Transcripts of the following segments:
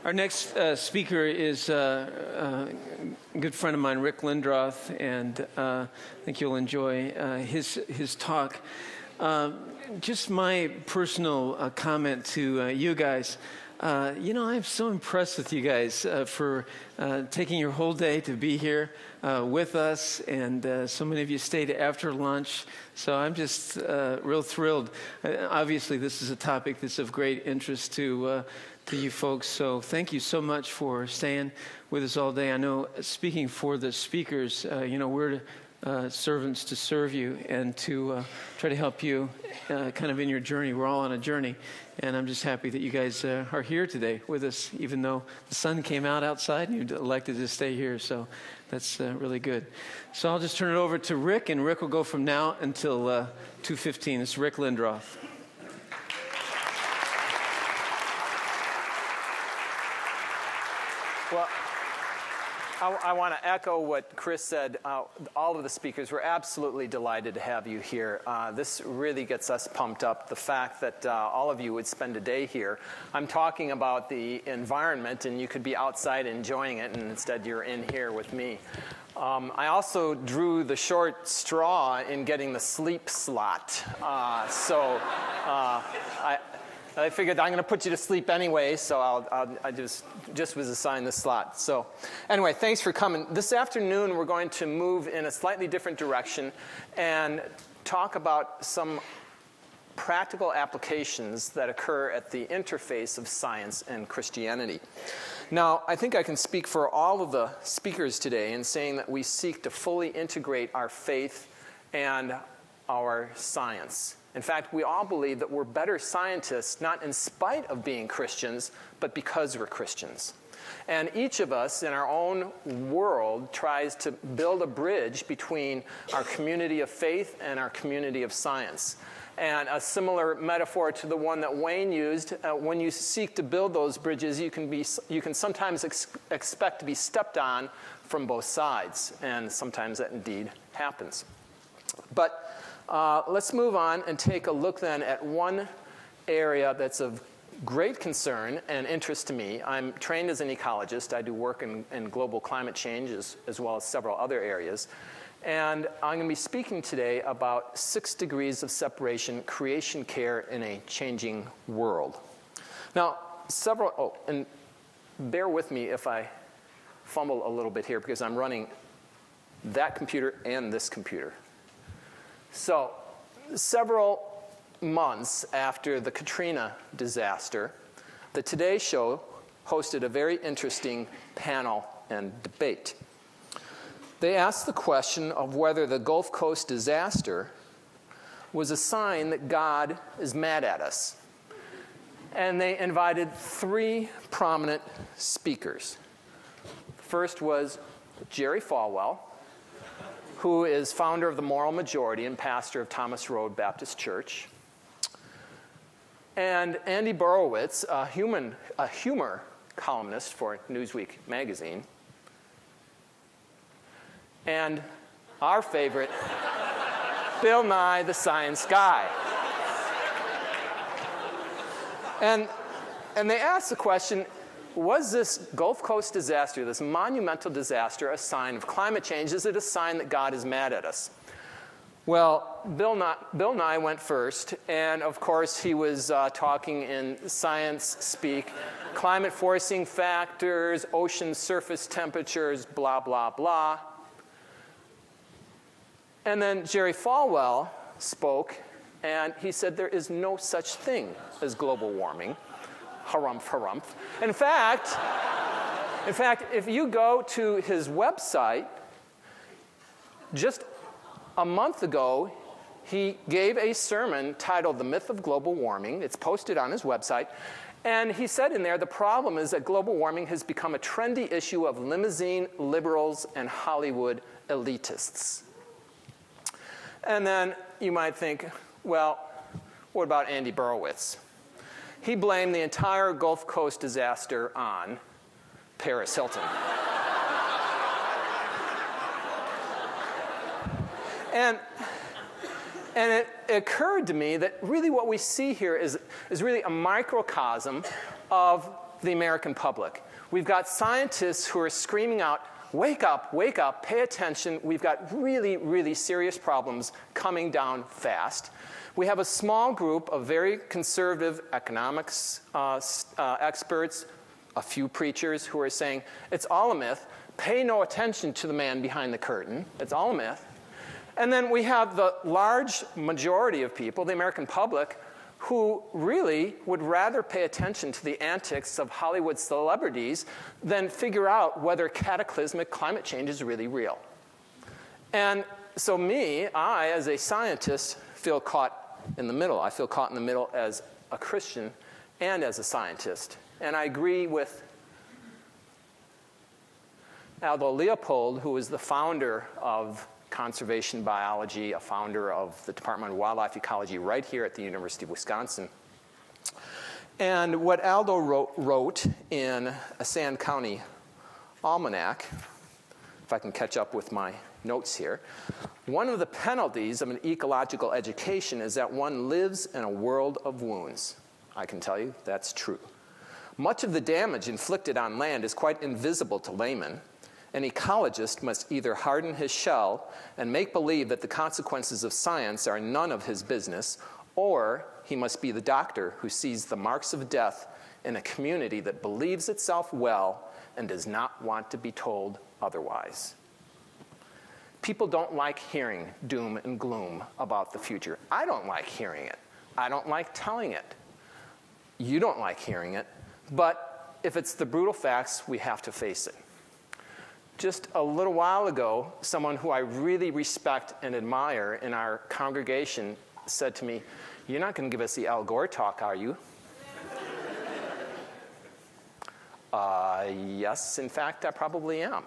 Our next speaker is a good friend of mine, Rick Lindroth, and I think you'll enjoy his talk. Just my personal comment to you guys. I'm so impressed with you guys for taking your whole day to be here with us, and so many of you stayed after lunch. So I'm just real thrilled. Obviously, this is a topic that's of great interest to you folks. So thank you so much for staying with us all day. I know, speaking for the speakers, we're servants to serve you and to try to help you kind of in your journey. We're all on a journey, and I'm just happy that you guys are here today with us, even though the sun came out outside and you elected to stay here. So that's really good. So I'll just turn it over to Rick, and Rick will go from now until 2:15. It's Rick Lindroth. Well, I want to echo what Chris said. All of the speakers, we're absolutely delighted to have you here. This really gets us pumped up, the fact that all of you would spend a day here. I'm talking about the environment, and you could be outside enjoying it, and instead you're in here with me. I also drew the short straw in getting the sleep slot. So I figured I'm going to put you to sleep anyway, so I just was assigned this slot. So anyway, thanks for coming. This afternoon, we're going to move in a slightly different direction and talk about some practical applications that occur at the interface of science and Christianity. Now, I think I can speak for all of the speakers today in saying that we seek to fully integrate our faith and our science. In fact, we all believe that we're better scientists, not in spite of being Christians, but because we're Christians. And each of us in our own world tries to build a bridge between our community of faith and our community of science. And a similar metaphor to the one that Wayne used, when you seek to build those bridges, you can sometimes expect to be stepped on from both sides. And sometimes that indeed happens. But let's move on and take a look then at one area that's of great concern and interest to me. I'm trained as an ecologist. I do work in global climate change as well as several other areas. And I'm going to be speaking today about 6 degrees of separation, creation care in a changing world. Now, and bear with me if I fumble a little bit here because I'm running that computer and this computer. So, several months after the Katrina disaster, the Today Show hosted a very interesting panel and debate. They asked the question of whether the Gulf Coast disaster was a sign that God is mad at us. And they invited 3 prominent speakers. First was Jerry Falwell, who is founder of the Moral Majority and pastor of Thomas Road Baptist Church. And Andy Borowitz, a humor columnist for Newsweek magazine. And our favorite, Bill Nye, the science guy. And they asked the question, was this Gulf Coast disaster, this monumental disaster, a sign of climate change? Is it a sign that God is mad at us? Well, Bill Nye went first, and of course he was talking in science speak, climate forcing factors, ocean surface temperatures, blah, blah, blah. And then Jerry Falwell spoke, and he said there is no such thing as global warming. Harumph, harumph. In fact, if you go to his website, just a month ago, he gave a sermon titled The Myth of Global Warming. It's posted on his website. And he said in there, the problem is that global warming has become a trendy issue of limousine liberals and Hollywood elitists. And then you might think, well, what about Andy Borowitz? He blamed the entire Gulf Coast disaster on Paris Hilton. And it occurred to me that really what we see here is really a microcosm of the American public. We've got scientists who are screaming out, wake up, pay attention. We've got really, really serious problems coming down fast. We have a small group of very conservative economics experts, a few preachers who are saying, it's all a myth. Pay no attention to the man behind the curtain. It's all a myth. And then we have the large majority of people, the American public, who really would rather pay attention to the antics of Hollywood celebrities than figure out whether cataclysmic climate change is really real. And so I, as a scientist, feel caught in the middle. I feel caught in the middle as a Christian and as a scientist. And I agree with Aldo Leopold, who is the founder of conservation biology, a founder of the Department of Wildlife Ecology right here at the University of Wisconsin. And what Aldo wrote in a Sand County Almanac, if I can catch up with my notes here, one of the penalties of an ecological education is that one lives in a world of wounds. I can tell you that's true. Much of the damage inflicted on land is quite invisible to laymen. An ecologist must either harden his shell and make believe that the consequences of science are none of his business, or he must be the doctor who sees the marks of death in a community that believes itself well and does not want to be told otherwise. People don't like hearing doom and gloom about the future. I don't like hearing it. I don't like telling it. You don't like hearing it. But if it's the brutal facts, we have to face it. Just a little while ago, someone who I really respect and admire in our congregation said to me, "You're not going to give us the Al Gore talk, are you?" Yes, in fact, I probably am.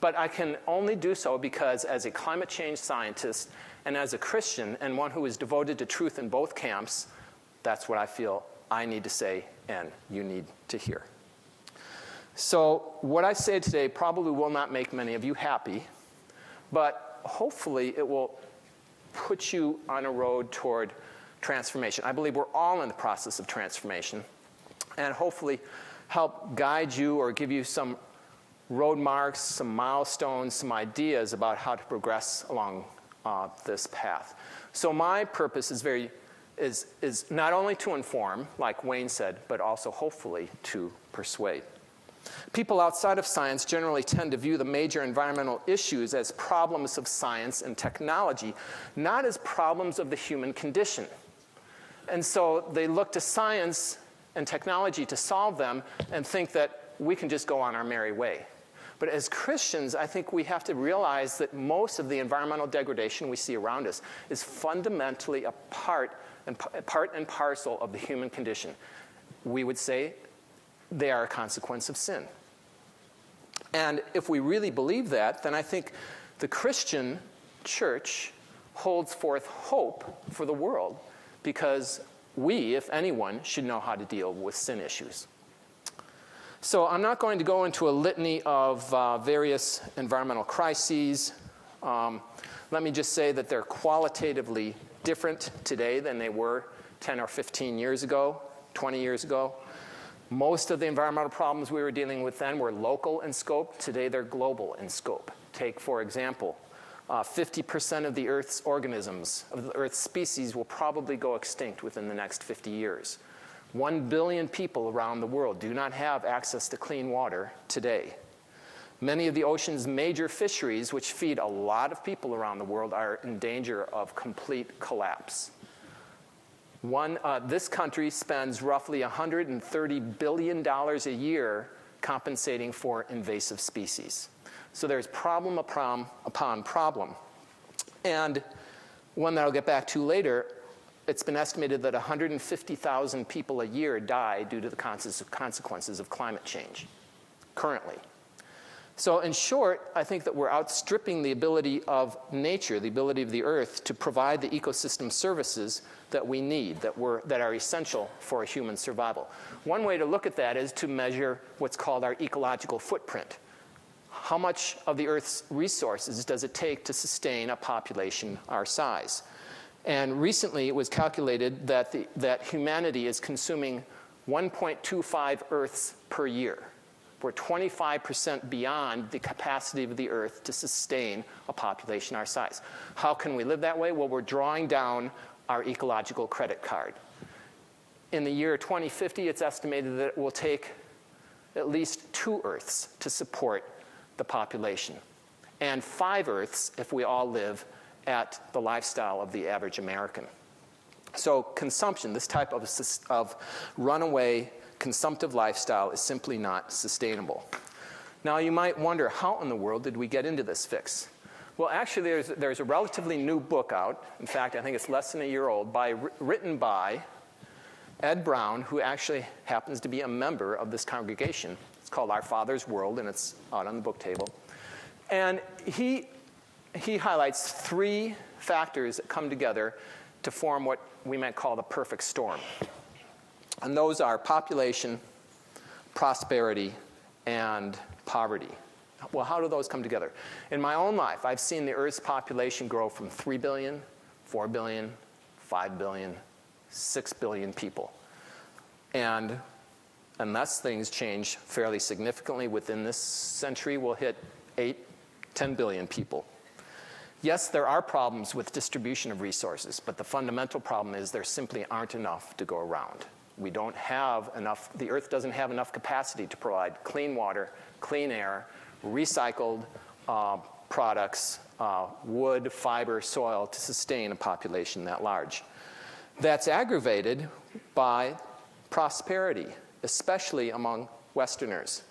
But I can only do so because as a climate change scientist and as a Christian and one who is devoted to truth in both camps, that's what I feel I need to say and you need to hear. So what I say today probably will not make many of you happy, but hopefully it will put you on a road toward transformation. I believe we're all in the process of transformation, and hopefully help guide you or give you some road marks, some milestones, some ideas about how to progress along this path. So my purpose is not only to inform, like Wayne said, but also hopefully to persuade. People outside of science generally tend to view the major environmental issues as problems of science and technology, not as problems of the human condition. And so they look to science and technology to solve them and think that we can just go on our merry way. But as Christians, I think we have to realize that most of the environmental degradation we see around us is fundamentally a part and parcel of the human condition. We would say they are a consequence of sin. And if we really believe that, then I think the Christian church holds forth hope for the world, because we, if anyone, should know how to deal with sin issues. So I'm not going to go into a litany of various environmental crises. Let me just say that they're qualitatively different today than they were 10 or 15 years ago, 20 years ago. Most of the environmental problems we were dealing with then were local in scope. Today they're global in scope. Take, for example, 50% of the Earth's organisms, of the Earth's species, will probably go extinct within the next 50 years. 1 billion people around the world do not have access to clean water today. Many of the ocean's major fisheries, which feed a lot of people around the world, are in danger of complete collapse. This country spends roughly $130 billion a year compensating for invasive species. So there's problem upon problem. And one that I'll get back to later, it's been estimated that 150,000 people a year die due to the consequences of climate change currently. So in short, I think that we're outstripping the ability of nature, the ability of the earth, to provide the ecosystem services that we need, that are essential for human survival. One way to look at that is to measure what's called our ecological footprint. How much of the Earth's resources does it take to sustain a population our size? And recently it was calculated that humanity is consuming 1.25 Earths per year. We're 25% beyond the capacity of the Earth to sustain a population our size. How can we live that way? Well, we're drawing down our ecological credit card. In the year 2050, it's estimated that it will take at least 2 Earths to support the population, and 5 Earths if we all live at the lifestyle of the average American. So consumption, this type of runaway consumptive lifestyle, is simply not sustainable. Now you might wonder, how in the world did we get into this fix? Well, actually there's a relatively new book out. In fact, I think it's less than a year old, written by Ed Brown, who actually happens to be a member of this congregation. It's called Our Father's World, and it's out on the book table. And he highlights 3 factors that come together to form what we might call the perfect storm. And those are population, prosperity, and poverty. Well, how do those come together? In my own life, I've seen the Earth's population grow from 3 billion, 4 billion, 5 billion, 6 billion people. And unless things change fairly significantly within this century, we'll hit 8, 10 billion people. Yes, there are problems with distribution of resources, but the fundamental problem is there simply aren't enough to go around. We don't have enough, the Earth doesn't have enough capacity to provide clean water, clean air, recycled products, wood, fiber, soil to sustain a population that large. That's aggravated by prosperity, especially among Westerners.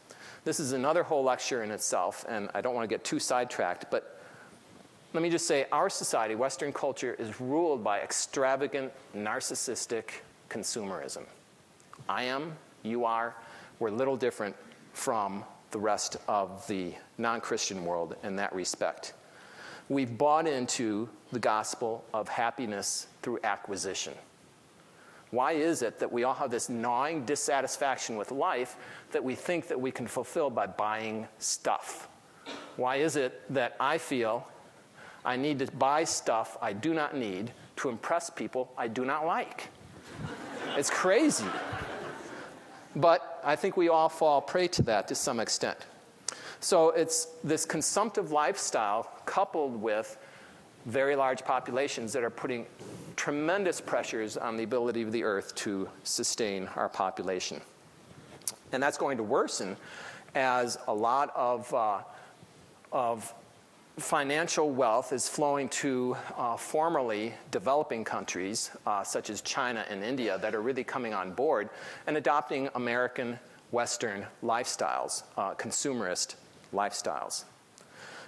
This is another whole lecture in itself, and I don't want to get too sidetracked, but let me just say our society, Western culture, is ruled by extravagant, narcissistic consumerism. I am, you are, we're little different from the rest of the non-Christian world in that respect. We've bought into the gospel of happiness through acquisition. Why is it that we all have this gnawing dissatisfaction with life that we think that we can fulfill by buying stuff? Why is it that I feel I need to buy stuff I do not need to impress people I do not like? It's crazy. But I think we all fall prey to that to some extent. So it's this consumptive lifestyle coupled with very large populations that are putting tremendous pressures on the ability of the Earth to sustain our population. And that's going to worsen as a lot of financial wealth is flowing to formerly developing countries such as China and India that are really coming on board and adopting American Western lifestyles, consumerist lifestyles.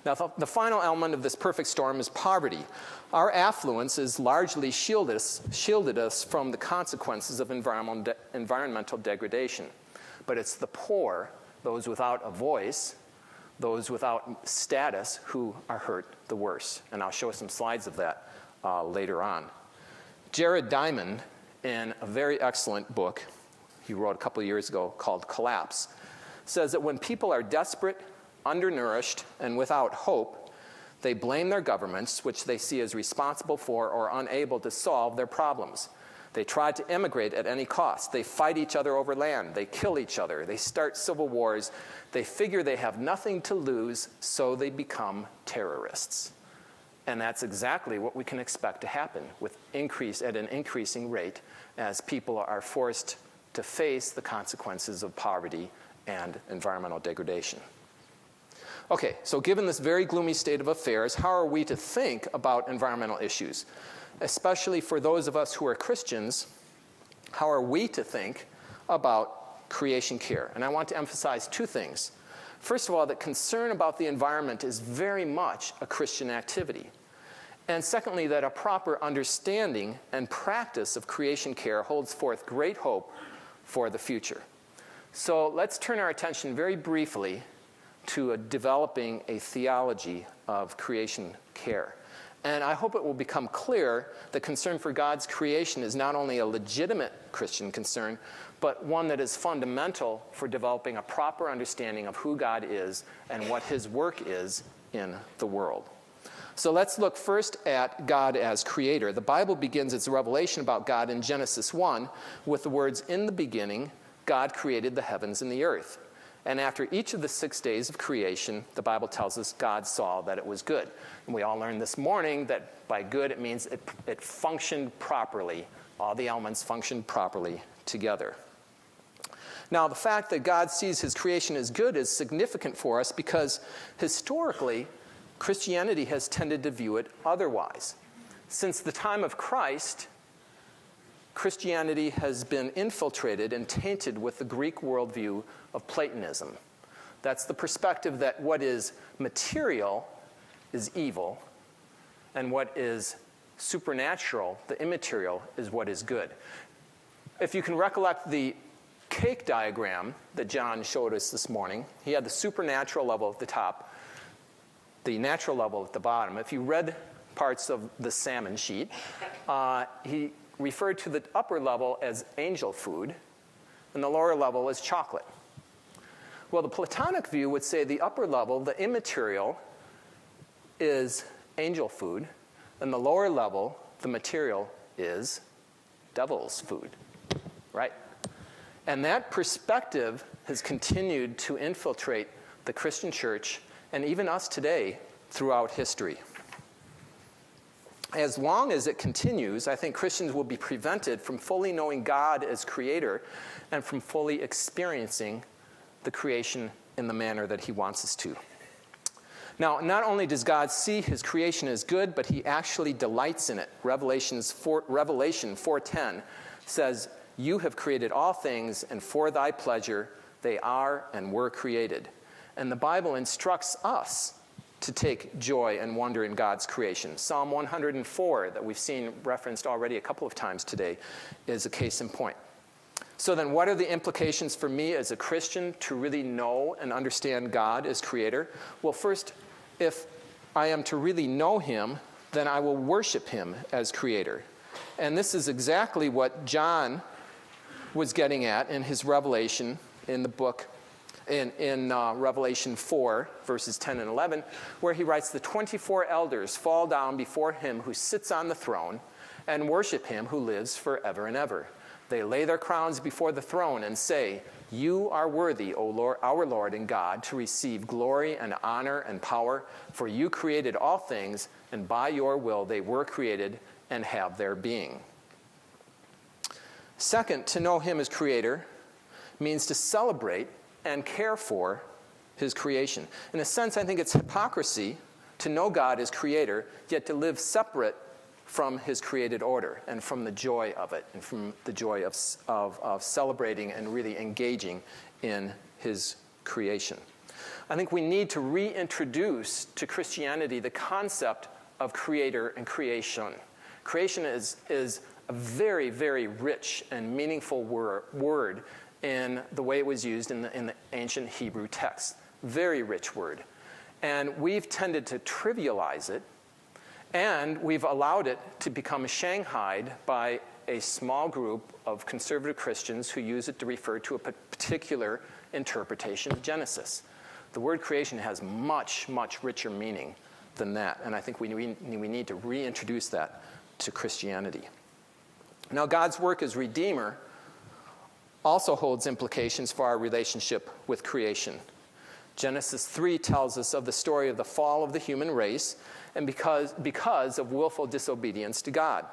Now, the final element of this perfect storm is poverty. Our affluence has largely shielded us from the consequences of environmental degradation. But it's the poor, those without a voice, those without status, who are hurt the worst. And I'll show some slides of that later on. Jared Diamond, in a very excellent book he wrote a couple of years ago called Collapse, says that when people are desperate, undernourished, and without hope, they blame their governments, which they see as responsible for or unable to solve their problems. They try to immigrate at any cost. They fight each other over land. They kill each other. They start civil wars. They figure they have nothing to lose, so they become terrorists. And that's exactly what we can expect to happen at an increasing rate as people are forced to face the consequences of poverty and environmental degradation. Okay, so given this very gloomy state of affairs, how are we to think about environmental issues? Especially for those of us who are Christians, how are we to think about creation care? And I want to emphasize 2 things. First of all, that concern about the environment is very much a Christian activity. And secondly, that a proper understanding and practice of creation care holds forth great hope for the future. So let's turn our attention very briefly to developing a theology of creation care. And I hope it will become clear that concern for God's creation is not only a legitimate Christian concern, but one that is fundamental for developing a proper understanding of who God is and what his work is in the world. So let's look first at God as creator. The Bible begins its revelation about God in Genesis 1 with the words, "In the beginning, God created the heavens and the earth." And after each of the 6 days of creation, the Bible tells us God saw that it was good. And we all learned this morning that by good it means it functioned properly. All the elements functioned properly together. Now, the fact that God sees his creation as good is significant for us because historically, Christianity has tended to view it otherwise. Since the time of Christ, Christianity has been infiltrated and tainted with the Greek worldview of Platonism. That's the perspective that what is material is evil, and what is supernatural, the immaterial, is what is good. If you can recollect the cake diagram that John showed us this morning, he had the supernatural level at the top, the natural level at the bottom. If you read parts of the salmon sheet, he referred to the upper level as angel food and the lower level as chocolate. Well, the Platonic view would say the upper level, the immaterial, is angel food, and the lower level, the material, is devil's food, right? And that perspective has continued to infiltrate the Christian church and even us today throughout history. As long as it continues, I think Christians will be prevented from fully knowing God as creator and from fully experiencing the creation in the manner that he wants us to. Now, not only does God see his creation as good, but he actually delights in it. Revelation 4:10 says, "You have created all things, and for thy pleasure they are and were created." And the Bible instructs us to take joy and wonder in God's creation. Psalm 104, that we've seen referenced already a couple of times today, is a case in point. So then, what are the implications for me as a Christian to really know and understand God as creator? Well, first, if I am to really know him, then I will worship him as creator. And this is exactly what John was getting at in his revelation in the book, in Revelation 4, verses 10 and 11, where he writes, "The 24 elders fall down before him who sits on the throne and worship him who lives forever and ever. They lay their crowns before the throne and say, 'You are worthy, O Lord, our Lord and God, to receive glory and honor and power, for you created all things, and by your will they were created and have their being.'" Second, to know him as creator means to celebrate and care for his creation. In a sense, I think it's hypocrisy to know God as creator, yet to live separate from his created order and from the joy of it and from the joy of celebrating and really engaging in his creation. I think we need to reintroduce to Christianity the concept of creator and creation. Creation is a very, very rich and meaningful word in the way it was used in the ancient Hebrew text. Very rich word. And we've tended to trivialize it, and we've allowed it to become shanghaied by a small group of conservative Christians who use it to refer to a particular interpretation of Genesis. The word creation has much, much richer meaning than that, and I think we need to reintroduce that to Christianity. Now, God's work as Redeemer also holds implications for our relationship with creation. Genesis 3 tells us of the story of the fall of the human race, and because of willful disobedience to God.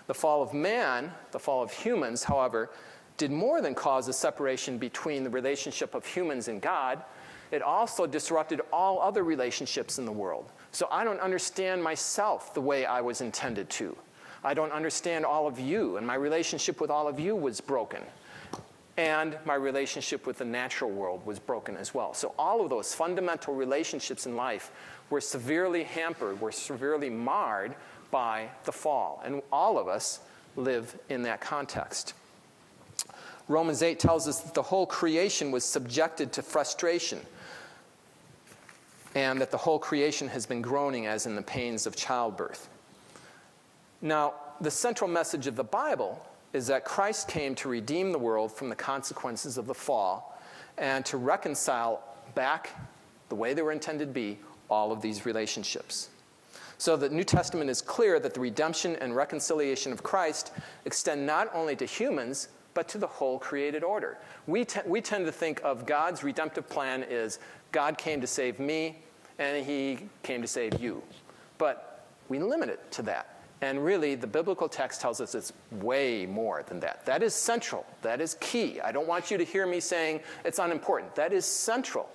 The fall of man, the fall of humans, however, did more than cause a separation between the relationship of humans and God. It also disrupted all other relationships in the world. So I don't understand myself the way I was intended to. I don't understand all of you, and my relationship with all of you was broken. And my relationship with the natural world was broken as well. So all of those fundamental relationships in life were severely hampered, were severely marred by the fall. And all of us live in that context. Romans 8 tells us that the whole creation was subjected to frustration, and that the whole creation has been groaning as in the pains of childbirth. Now, the central message of the Bible is that Christ came to redeem the world from the consequences of the fall and to reconcile back the way they were intended to be all of these relationships. So the New Testament is clear that the redemption and reconciliation of Christ extend not only to humans, but to the whole created order. We tend to think of God's redemptive plan as God came to save me, and he came to save you. But we limit it to that. And really, the biblical text tells us it's way more than that. That is central. That is key. I don't want you to hear me saying it's unimportant. That is central.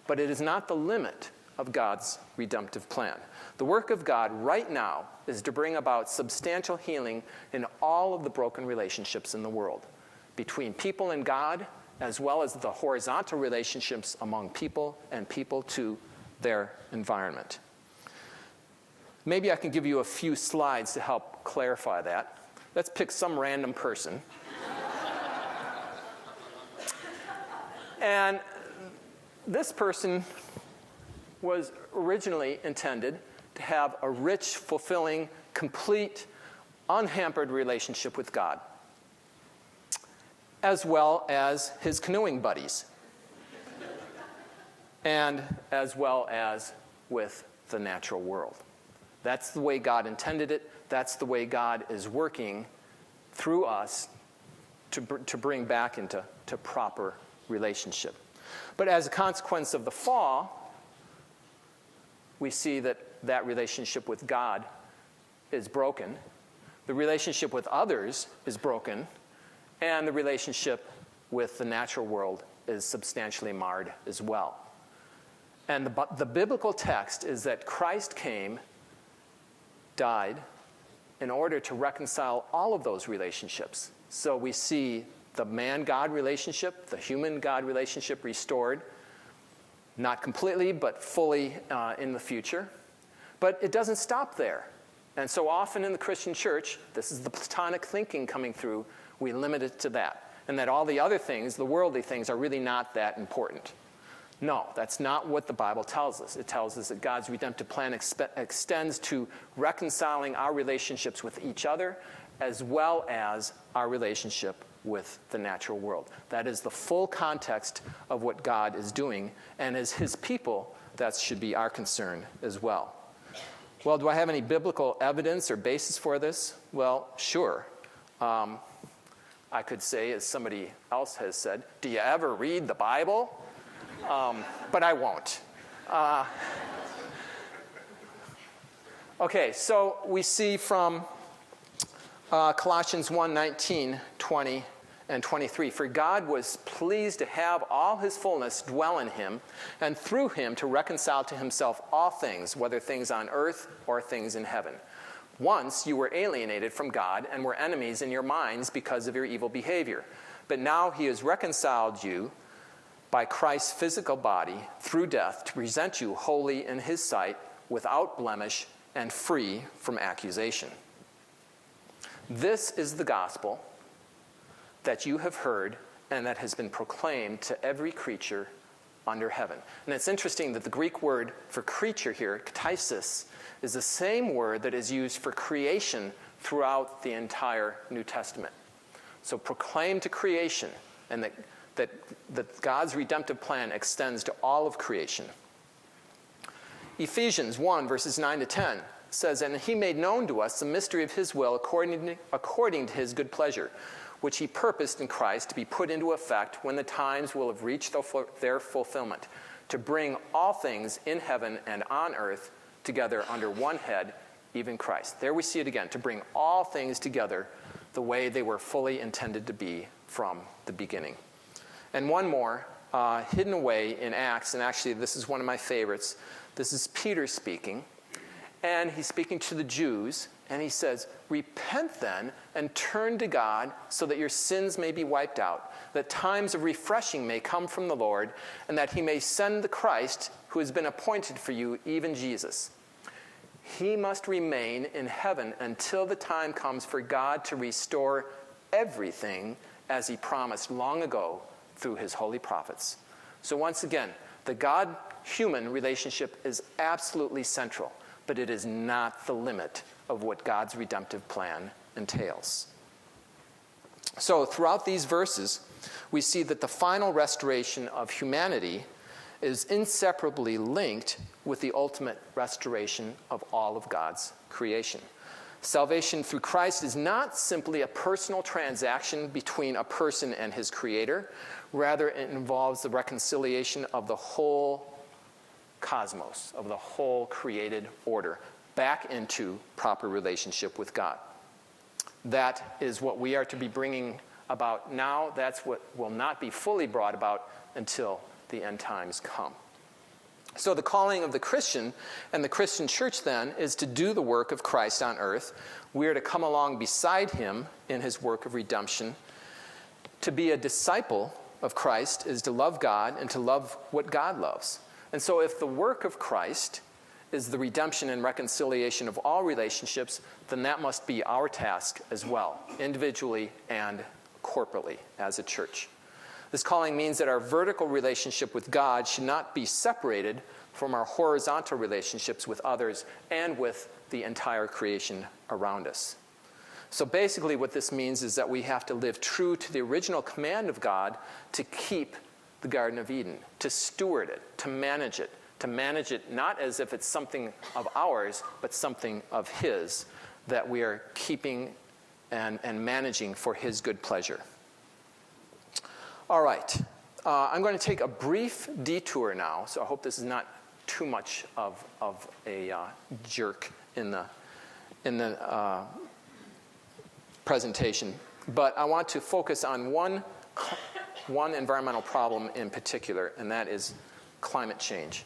But it is not the limit of God's redemptive plan. The work of God right now is to bring about substantial healing in all of the broken relationships in the world, between people and God, as well as the horizontal relationships among people and people to their environment. Maybe I can give you a few slides to help clarify that. Let's pick some random person. And this person was originally intended to have a rich, fulfilling, complete, unhampered relationship with God, as well as his canoeing buddies, and as well as with the natural world. That's the way God intended it. That's the way God is working through us to bring back into proper relationship. But as a consequence of the fall, we see that relationship with God is broken. The relationship with others is broken. And the relationship with the natural world is substantially marred as well. And the biblical text is that Christ came, died, in order to reconcile all of those relationships. So we see the man-God relationship, the human-God relationship restored, not completely, but fully in the future. But it doesn't stop there. And so often in the Christian church, this is the Platonic thinking coming through, we limit it to that. And that all the other things, the worldly things, are really not that important. No, that's not what the Bible tells us. It tells us that God's redemptive plan extends to reconciling our relationships with each other, as well as our relationship with the natural world. That is the full context of what God is doing, and as his people, that should be our concern as well. Well, do I have any biblical evidence or basis for this? Well, sure. I could say, as somebody else has said, do you ever read the Bible? But I won't. Okay, so we see from Colossians 1:19, 20, and 23, for God was pleased to have all his fullness dwell in him, and through him to reconcile to himself all things, whether things on earth or things in heaven. Once you were alienated from God and were enemies in your minds because of your evil behavior. But now he has reconciled you by Christ's physical body through death to present you holy in his sight, without blemish and free from accusation. This is the gospel that you have heard and that has been proclaimed to every creature under heaven. And it's interesting that the Greek word for creature here, ktisis, is the same word that is used for creation throughout the entire New Testament. So proclaim to creation, and that God's redemptive plan extends to all of creation. Ephesians 1, verses 9 to 10 says, and he made known to us the mystery of his will according to his good pleasure, which he purposed in Christ to be put into effect when the times will have reached their fulfillment, to bring all things in heaven and on earth together under one head, even Christ. There we see it again, to bring all things together the way they were fully intended to be from the beginning. And one more, hidden away in Acts, and actually this is one of my favorites. This is Peter speaking, and he's speaking to the Jews, and he says, repent then and turn to God so that your sins may be wiped out, that times of refreshing may come from the Lord, and that he may send the Christ who has been appointed for you, even Jesus. He must remain in heaven until the time comes for God to restore everything as he promised long ago through his holy prophets. So once again, the God-human relationship is absolutely central, but it is not the limit of what God's redemptive plan entails. So throughout these verses, we see that the final restoration of humanity is inseparably linked with the ultimate restoration of all of God's creation. Salvation through Christ is not simply a personal transaction between a person and his Creator. Rather, it involves the reconciliation of the whole cosmos, of the whole created order, back into proper relationship with God. That is what we are to be bringing about now. That's what will not be fully brought about until the end times come. So the calling of the Christian and the Christian church then is to do the work of Christ on earth. We are to come along beside him in his work of redemption. To be a disciple of Christ is to love God and to love what God loves. And so if the work of Christ is the redemption and reconciliation of all relationships, then that must be our task as well, individually and corporately as a church. This calling means that our vertical relationship with God should not be separated from our horizontal relationships with others and with the entire creation around us. So basically what this means is that we have to live true to the original command of God to keep the Garden of Eden, to steward it, to manage it not as if it's something of ours, but something of his that we are keeping and managing for his good pleasure. All right. I'm going to take a brief detour now, so I hope this is not too much of a jerk in the presentation. But I want to focus on one environmental problem in particular, and that is climate change.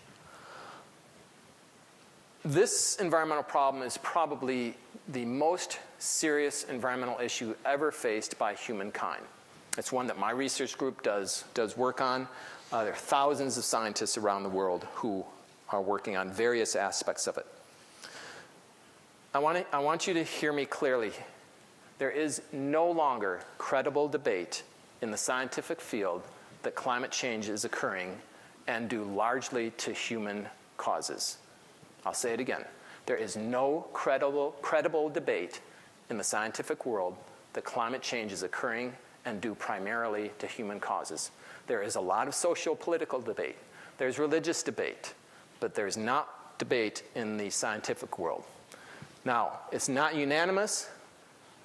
This environmental problem is probably the most serious environmental issue ever faced by humankind. It's one that my research group does work on. There are thousands of scientists around the world who are working on various aspects of it. I want you to hear me clearly. There is no longer credible debate in the scientific field that climate change is occurring and due largely to human causes. I'll say it again. There is no credible debate in the scientific world that climate change is occurring and due primarily to human causes. There is a lot of social-political debate. There's religious debate, but there's not debate in the scientific world. Now, it's not unanimous,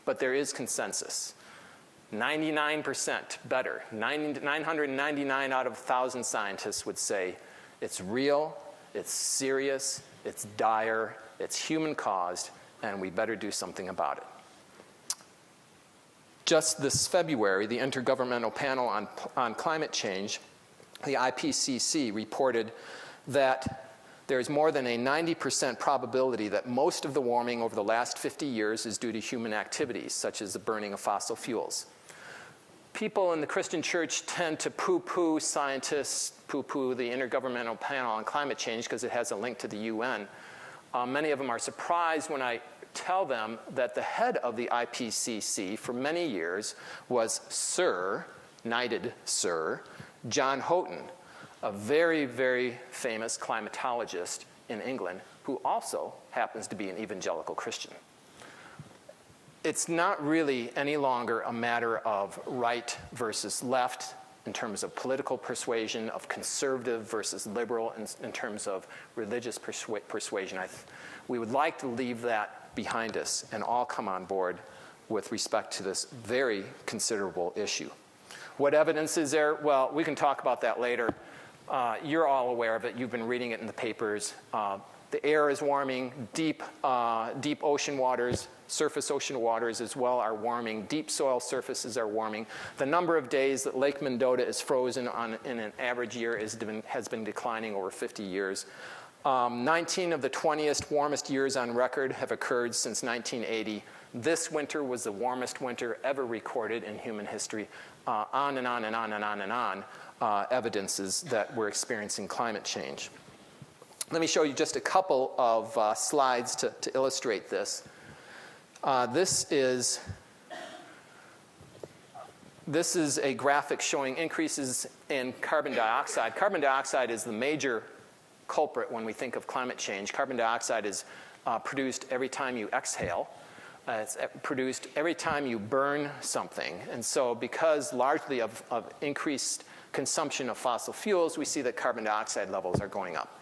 but there is consensus. 99% better, 999 out of 1,000 scientists would say it's real, it's serious, it's dire, it's human-caused, and we better do something about it. Just this February, the Intergovernmental Panel on Climate Change, the IPCC, reported that there's more than a 90% probability that most of the warming over the last 50 years is due to human activities, such as the burning of fossil fuels. People in the Christian church tend to poo-poo scientists, poo-poo the Intergovernmental Panel on Climate Change because it has a link to the UN. Many of them are surprised when I tell them that the head of the IPCC for many years was knighted Sir John Houghton, a very, very famous climatologist in England who also happens to be an evangelical Christian. It's not really any longer a matter of right versus left in terms of political persuasion, of conservative versus liberal in terms of religious persuasion. We would like to leave that behind us and all come on board with respect to this very considerable issue. What evidence is there? Well, we can talk about that later. You're all aware of it. You've been reading it in the papers. The air is warming. Deep ocean waters, surface ocean waters as well are warming. Deep soil surfaces are warming. The number of days that Lake Mendota is frozen in an average year has been declining over 50 years. 19 of the 20th warmest years on record have occurred since 1980. This winter was the warmest winter ever recorded in human history. On and on and on and on and on, evidences that we're experiencing climate change. Let me show you just a couple of slides to illustrate this. This is a graphic showing increases in carbon dioxide. Carbon dioxide is the major culprit when we think of climate change. Carbon dioxide is produced every time you exhale. It's produced every time you burn something. And so because largely of increased consumption of fossil fuels, we see that carbon dioxide levels are going up.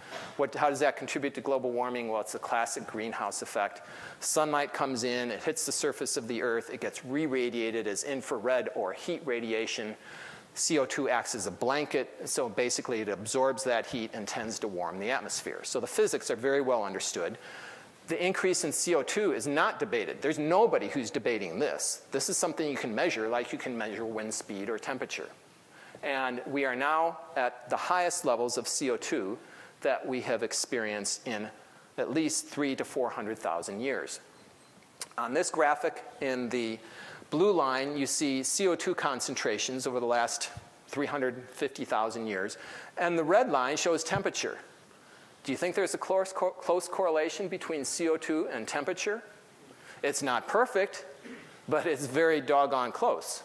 How does that contribute to global warming? Well, it's the classic greenhouse effect. Sunlight comes in, it hits the surface of the Earth, it gets re-radiated as infrared or heat radiation. CO2 acts as a blanket, so basically it absorbs that heat and tends to warm the atmosphere. So the physics are very well understood. The increase in CO2 is not debated. There's nobody who's debating this. This is something you can measure, like you can measure wind speed or temperature. And we are now at the highest levels of CO2 that we have experienced in at least 300,000 to 400,000 years. On this graphic, in the blue line, you see CO2 concentrations over the last 350,000 years, and the red line shows temperature. Do you think there's a close correlation between CO2 and temperature? It's not perfect, but it's very doggone close.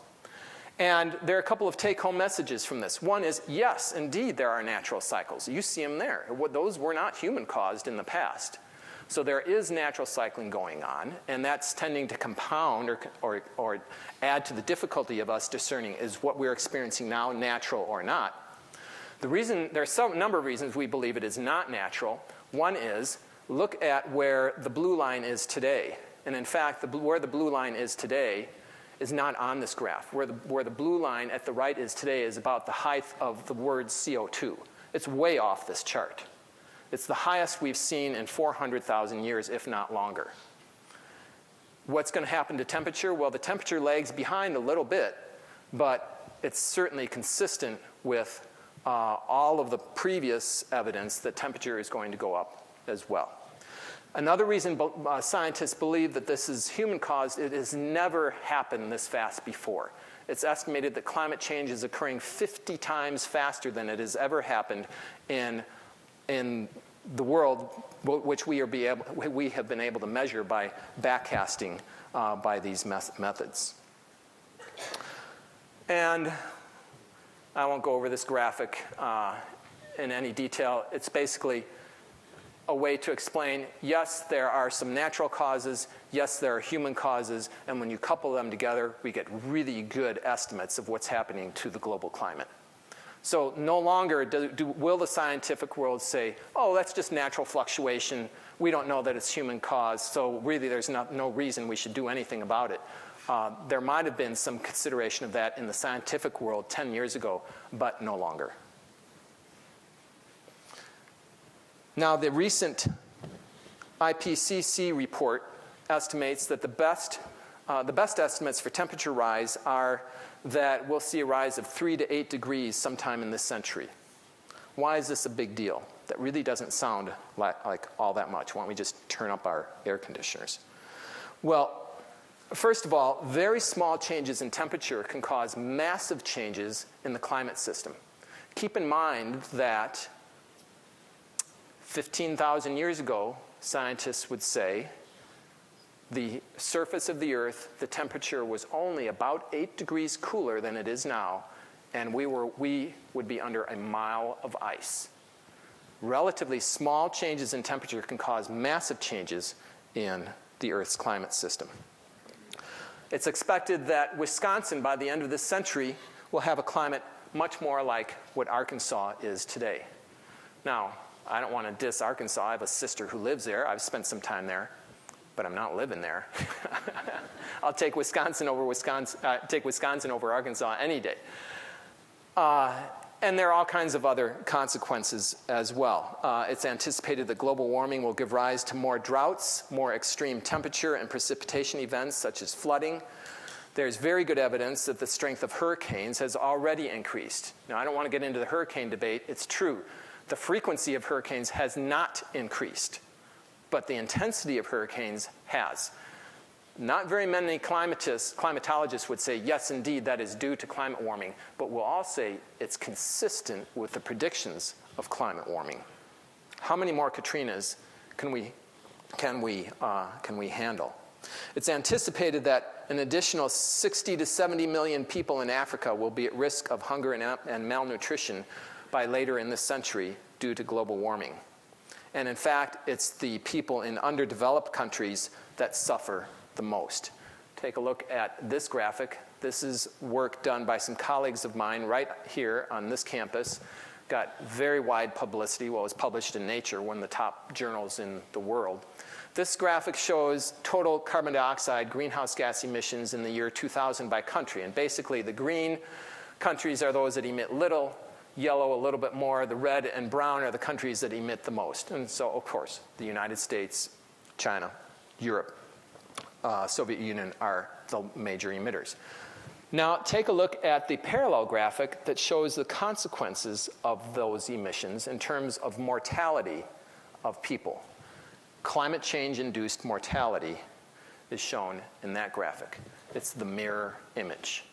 And there are a couple of take-home messages from this. One is, yes, indeed, there are natural cycles. You see them there. Those were not human-caused in the past. So there is natural cycling going on, and that's tending to compound or add to the difficulty of us discerning, is what we're experiencing now natural or not? There are some number of reasons we believe it is not natural. One is, look at where the blue line is today. And in fact, where the blue line is today is not on this graph. Where the blue line at the right is today is about the height of the word CO2. It's way off this chart. It's the highest we've seen in 400,000 years, if not longer. What's going to happen to temperature? Well, the temperature lags behind a little bit, but it's certainly consistent with all of the previous evidence that temperature is going to go up as well. Another reason scientists believe that this is human-caused, it has never happened this fast before. It's estimated that climate change is occurring 50 times faster than it has ever happened in the world, which we have been able to measure by backcasting by these methods. And I won't go over this graphic in any detail. It's basically a way to explain, yes, there are some natural causes, yes, there are human causes, and when you couple them together, we get really good estimates of what's happening to the global climate. So no longer will the scientific world say, oh, that's just natural fluctuation. We don't know that it's human caused, so really there's no reason we should do anything about it. There might have been some consideration of that in the scientific world 10 years ago, but no longer. Now, the recent IPCC report estimates that the best estimates for temperature rise are that we'll see a rise of 3 to 8 degrees sometime in this century. Why is this a big deal? That really doesn't sound like all that much. Why don't we just turn up our air conditioners? Well, first of all, very small changes in temperature can cause massive changes in the climate system. Keep in mind that 15,000 years ago, scientists would say the surface of the Earth, the temperature was only about 8 degrees cooler than it is now, and we would be under a mile of ice. Relatively small changes in temperature can cause massive changes in the Earth's climate system. It's expected that Wisconsin, by the end of this century, will have a climate much more like what Arkansas is today. Now, I don't want to diss Arkansas. I have a sister who lives there. I've spent some time there, but I'm not living there. I'll take Wisconsin over Arkansas any day. And there are all kinds of other consequences as well. It's anticipated that global warming will give rise to more droughts, more extreme temperature and precipitation events such as flooding. There's very good evidence that the strength of hurricanes has already increased. Now, I don't want to get into the hurricane debate. It's true. The frequency of hurricanes has not increased, but the intensity of hurricanes has. Not very many climatologists would say, yes, indeed, that is due to climate warming, but we'll all say it's consistent with the predictions of climate warming. How many more Katrinas can we handle? It's anticipated that an additional 60 to 70 million people in Africa will be at risk of hunger and malnutrition by later in this century due to global warming. And in fact, it's the people in underdeveloped countries that suffer the most. Take a look at this graphic. This is work done by some colleagues of mine right here on this campus. Got very wide publicity. Well, it was published in Nature, one of the top journals in the world. This graphic shows total carbon dioxide greenhouse gas emissions in the year 2000 by country. And basically, the green countries are those that emit little, yellow a little bit more, the red and brown are the countries that emit the most. And so, of course, the United States, China, Europe, Soviet Union are the major emitters. Now, take a look at the parallel graphic that shows the consequences of those emissions in terms of mortality of people. Climate change-induced mortality is shown in that graphic. It's the mirror image.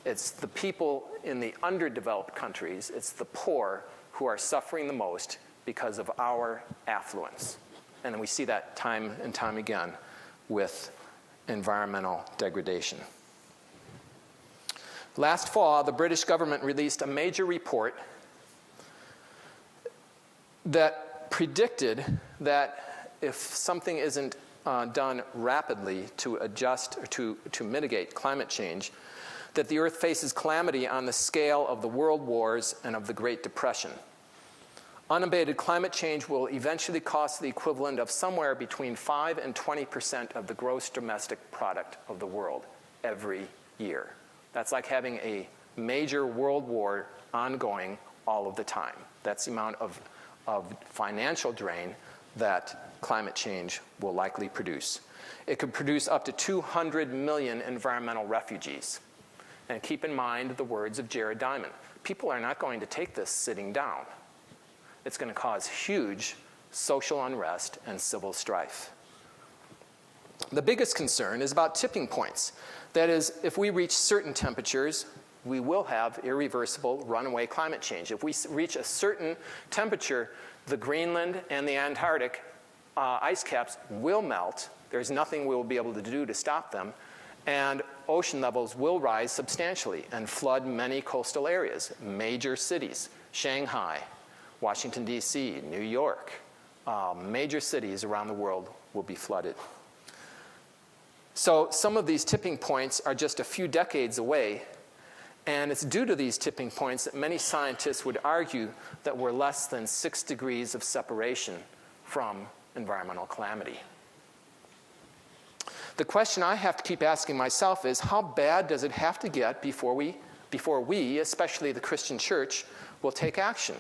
It's the people in the underdeveloped countries, it's the poor who are suffering the most because of our affluence. And we see that time and time again with environmental degradation. Last fall, the British government released a major report that predicted that if something isn't done rapidly to adjust or to mitigate climate change, that the Earth faces calamity on the scale of the world wars and of the Great Depression. Unabated climate change will eventually cost the equivalent of somewhere between 5 and 20% of the gross domestic product of the world every year. That's like having a major world war ongoing all of the time. That's the amount of financial drain that climate change will likely produce. It could produce up to 200 million environmental refugees. And keep in mind the words of Jared Diamond. People are not going to take this sitting down. It's going to cause huge social unrest and civil strife. The biggest concern is about tipping points. That is, if we reach certain temperatures, we will have irreversible runaway climate change. If we reach a certain temperature, the Greenland and the Antarctic ice caps will melt. There's nothing we will be able to do to stop them. And ocean levels will rise substantially and flood many coastal areas, major cities, Shanghai, Washington, D.C., New York. Major cities around the world will be flooded. So some of these tipping points are just a few decades away, and it's due to these tipping points that many scientists would argue that we're less than 6 degrees of separation from environmental calamity. The question I have to keep asking myself is, how bad does it have to get before we, especially the Christian church, will take action?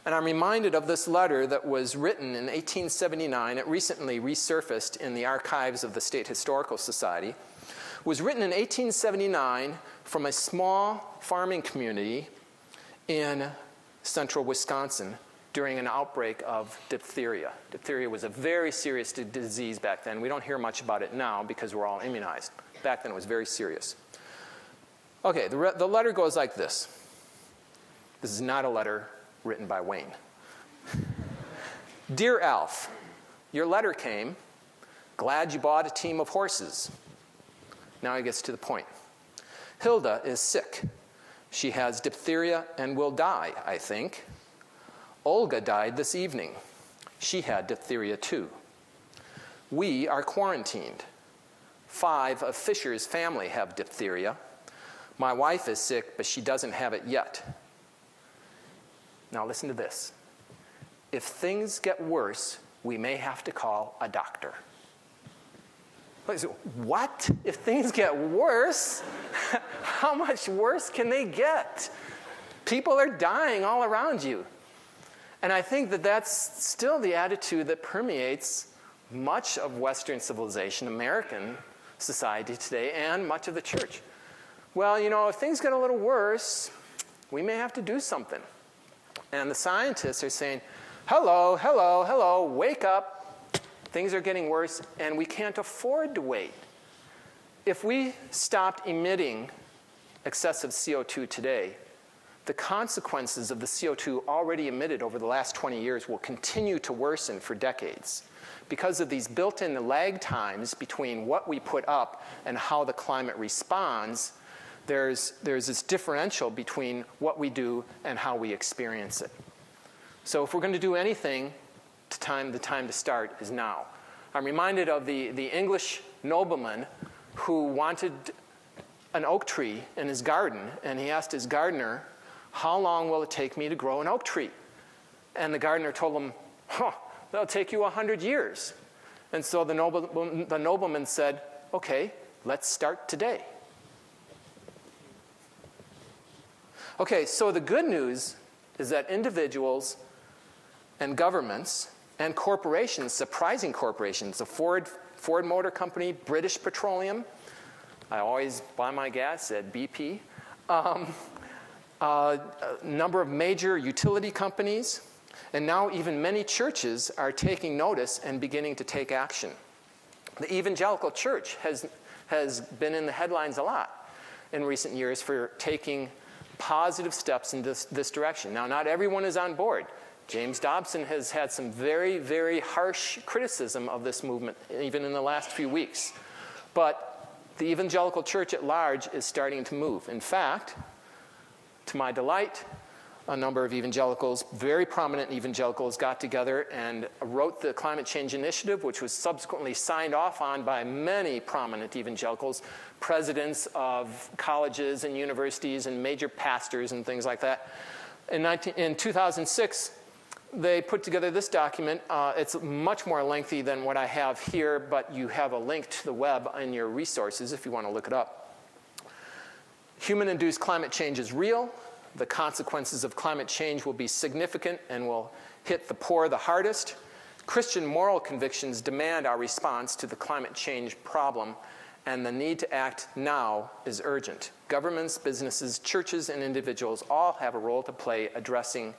And I'm reminded of this letter that was written in 1879. It recently resurfaced in the archives of the State Historical Society. It was written in 1879 from a small farming community in central Wisconsin during an outbreak of diphtheria. Diphtheria was a very serious disease back then. We don't hear much about it now because we're all immunized. Back then it was very serious. Okay, the letter goes like this. This is not a letter written by Wayne. Dear Alf, your letter came. Glad you bought a team of horses. Now he gets to the point. Hilda is sick. She has diphtheria and will die, I think. Olga died this evening. She had diphtheria too. We are quarantined. 5 of Fisher's family have diphtheria. My wife is sick, but she doesn't have it yet. Now listen to this. If things get worse, we may have to call a doctor. What? If things get worse? How much worse can they get? People are dying all around you. And I think that that's still the attitude that permeates much of Western civilization, American society today, and much of the church. Well, you know, if things get a little worse, we may have to do something. And the scientists are saying, hello, hello, hello, wake up. Things are getting worse, and we can't afford to wait. If we stopped emitting excessive CO2 today, the consequences of the CO2 already emitted over the last 20 years will continue to worsen for decades. Because of these built-in lag times between what we put up and how the climate responds, there's this differential between what we do and how we experience it. So if we're going to do anything, the time to start is now. I'm reminded of the English nobleman who wanted an oak tree in his garden, and he asked his gardener, how long will it take me to grow an oak tree? And the gardener told him, that'll take you 100 years. And so the nobleman said, okay, let's start today. Okay, so the good news is that individuals and governments and corporations, surprising corporations, the Ford Motor Company, British Petroleum, I always buy my gas at BP, a number of major utility companies, and now even many churches are taking notice and beginning to take action. The evangelical church has been in the headlines a lot in recent years for taking positive steps in this direction. Now, not everyone is on board. James Dobson has had some very, very harsh criticism of this movement, even in the last few weeks. But the evangelical church at large is starting to move. In fact, to my delight, a number of evangelicals, very prominent evangelicals, got together and wrote the Climate Change Initiative, which was subsequently signed off on by many prominent evangelicals, presidents of colleges and universities and major pastors and things like that. In 2006, they put together this document. It's much more lengthy than what I have here, but you have a link to the web in your resources if you want to look it up. Human-induced climate change is real. The consequences of climate change will be significant and will hit the poor the hardest. Christian moral convictions demand our response to the climate change problem, and the need to act now is urgent. Governments, businesses, churches, and individuals all have a role to play addressing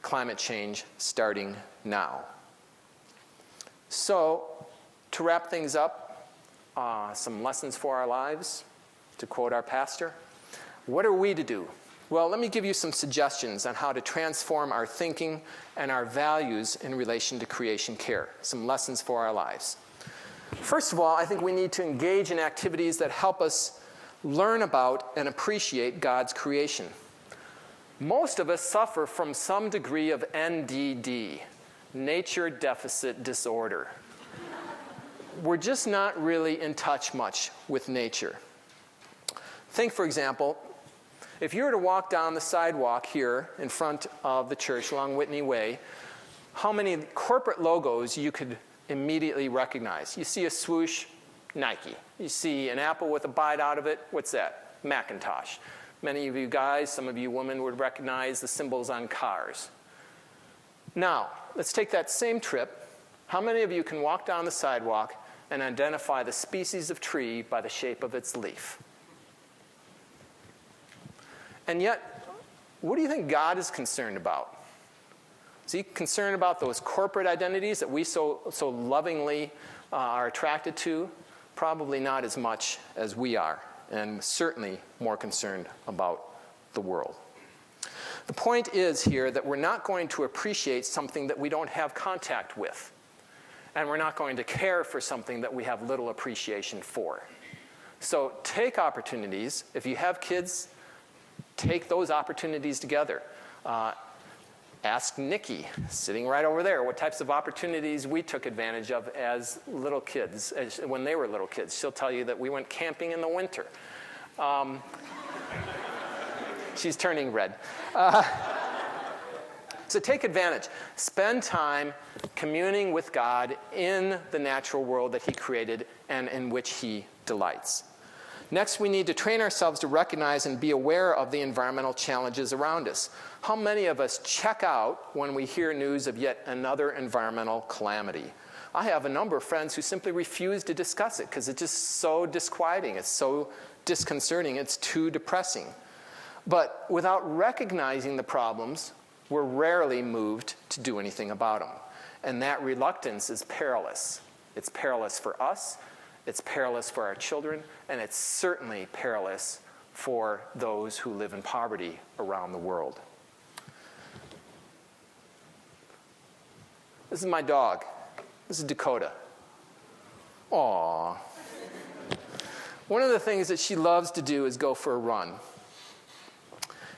climate change starting now. So, to wrap things up, some lessons for our lives, to quote our pastor. What are we to do? Well, let me give you some suggestions on how to transform our thinking and our values in relation to creation care. Some lessons for our lives. First of all, I think we need to engage in activities that help us learn about and appreciate God's creation. Most of us suffer from some degree of NDD, nature deficit disorder. We're just not really in touch much with nature. Think, for example, if you were to walk down the sidewalk here in front of the church along Whitney Way, how many corporate logos you could immediately recognize? You see a swoosh, Nike. You see an apple with a bite out of it, what's that? Macintosh. Many of you guys, some of you women would recognize the symbols on cars. Now, let's take that same trip. How many of you can walk down the sidewalk and identify the species of tree by the shape of its leaf? And yet, what do you think God is concerned about? Is he concerned about those corporate identities that we so lovingly are attracted to? Probably not as much as we are, and certainly more concerned about the world. The point is here that we're not going to appreciate something that we don't have contact with, and we're not going to care for something that we have little appreciation for. So take opportunities. If you have kids, take those opportunities together. Ask Nikki, sitting right over there, what types of opportunities we took advantage of as little kids, when they were little kids. She'll tell you that we went camping in the winter. She's turning red. So take advantage. Spend time communing with God in the natural world that he created and in which he delights. Next, we need to train ourselves to recognize and be aware of the environmental challenges around us. How many of us check out when we hear news of yet another environmental calamity? I have a number of friends who simply refuse to discuss it because it's just so disquieting, it's so disconcerting, it's too depressing. But without recognizing the problems, we're rarely moved to do anything about them. And that reluctance is perilous. It's perilous for us, it's perilous for our children, and it's certainly perilous for those who live in poverty around the world. This is my dog. This is Dakota. Aww. One of the things that she loves to do is go for a run.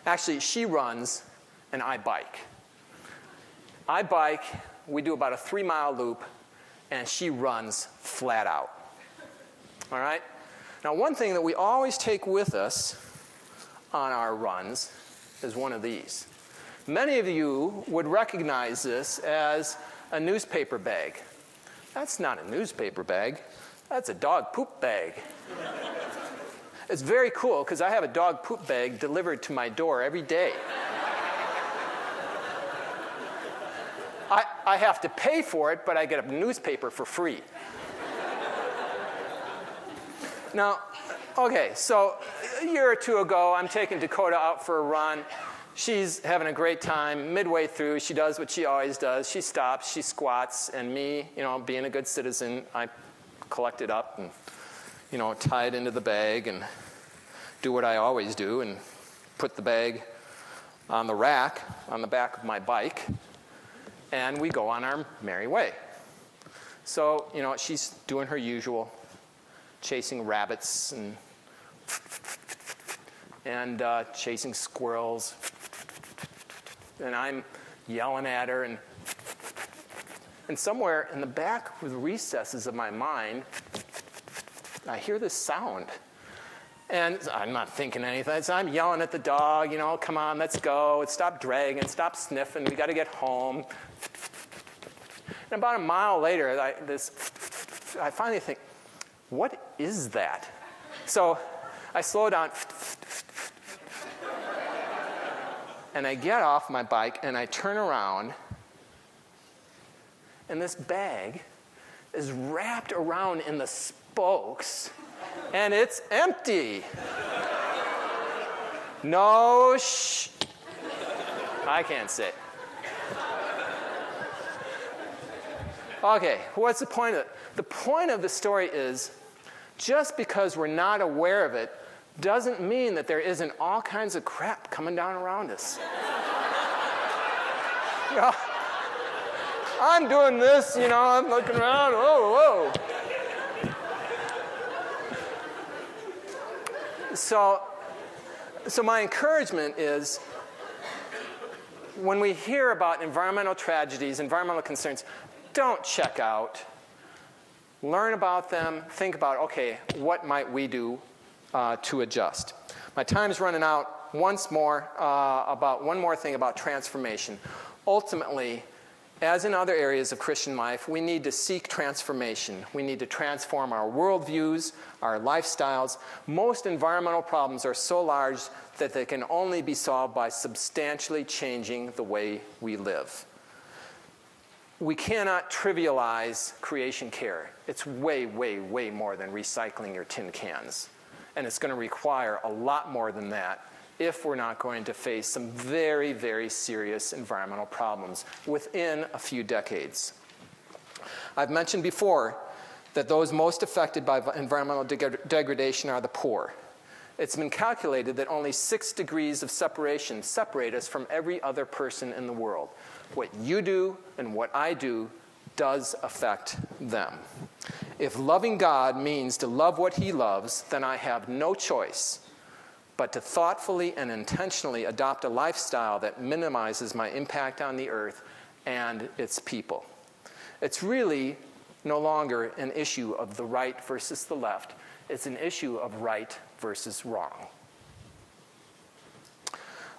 Actually, she runs and I bike. I bike, we do about a 3-mile loop, and she runs flat out. All right? Now, one thing that we always take with us on our runs is one of these. Many of you would recognize this as a newspaper bag. That's not a newspaper bag. That's a dog poop bag. It's very cool because I have a dog poop bag delivered to my door every day. I have to pay for it, but I get a newspaper for free. Now, okay, so a year or two ago, I'm taking Dakota out for a run. She's having a great time. Midway through, she does what she always does. She stops, she squats, and me, being a good citizen, I collect it up and, tie it into the bag and do what I always do and put the bag on the rack on the back of my bike, and we go on our merry way. So, she's doing her usual, chasing rabbits and chasing squirrels, and I'm yelling at her, and somewhere in the back with recesses of my mind, I hear this sound. And I'm not thinking anything. So I'm yelling at the dog, come on, let's go. Stop dragging, stop sniffing. We got to get home. And about a mile later, I finally think, what is that? So I slow down. And I get off my bike, and I turn around. And this bag is wrapped around in the spokes. And it's empty. No, shh. I can't say. Okay, what's the point of it? The point of the story is, just because we're not aware of it doesn't mean that there isn't all kinds of crap coming down around us. I'm doing this, I'm looking around, whoa. So my encouragement is, when we hear about environmental tragedies, environmental concerns, don't check out. Learn about them. Think about, okay, what might we do to adjust? My time's running out. One more thing about transformation. Ultimately, as in other areas of Christian life, we need to seek transformation. We need to transform our worldviews, our lifestyles. Most environmental problems are so large that they can only be solved by substantially changing the way we live. We cannot trivialize creation care. It's way, way, way more than recycling your tin cans. And it's going to require a lot more than that if we're not going to face some very, very serious environmental problems within a few decades. I've mentioned before that those most affected by environmental degradation are the poor. It's been calculated that only 6 degrees of separation separate us from every other person in the world. What you do and what I do does affect them. If loving God means to love what He loves, then I have no choice but to thoughtfully and intentionally adopt a lifestyle that minimizes my impact on the earth and its people. It's really no longer an issue of the right versus the left. It's an issue of right versus wrong.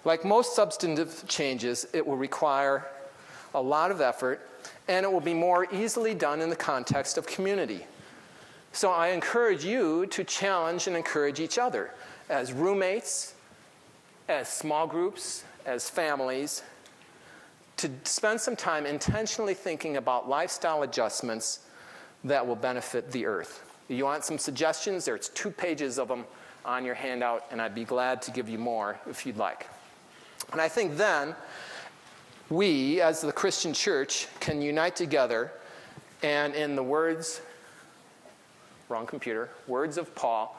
Like most substantive changes, it will require a lot of effort, and it will be more easily done in the context of community. So I encourage you to challenge and encourage each other as roommates, as small groups, as families, to spend some time intentionally thinking about lifestyle adjustments that will benefit the earth. You want some suggestions? There's 2 pages of them on your handout, and I'd be glad to give you more if you'd like. And I think then we, as the Christian church, can unite together and, in the words of Paul,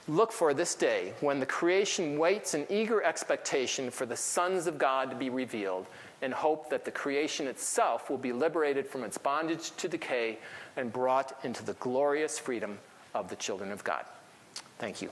look for this day when the creation waits in eager expectation for the sons of God to be revealed, and hope that the creation itself will be liberated from its bondage to decay and brought into the glorious freedom of the children of God. Thank you.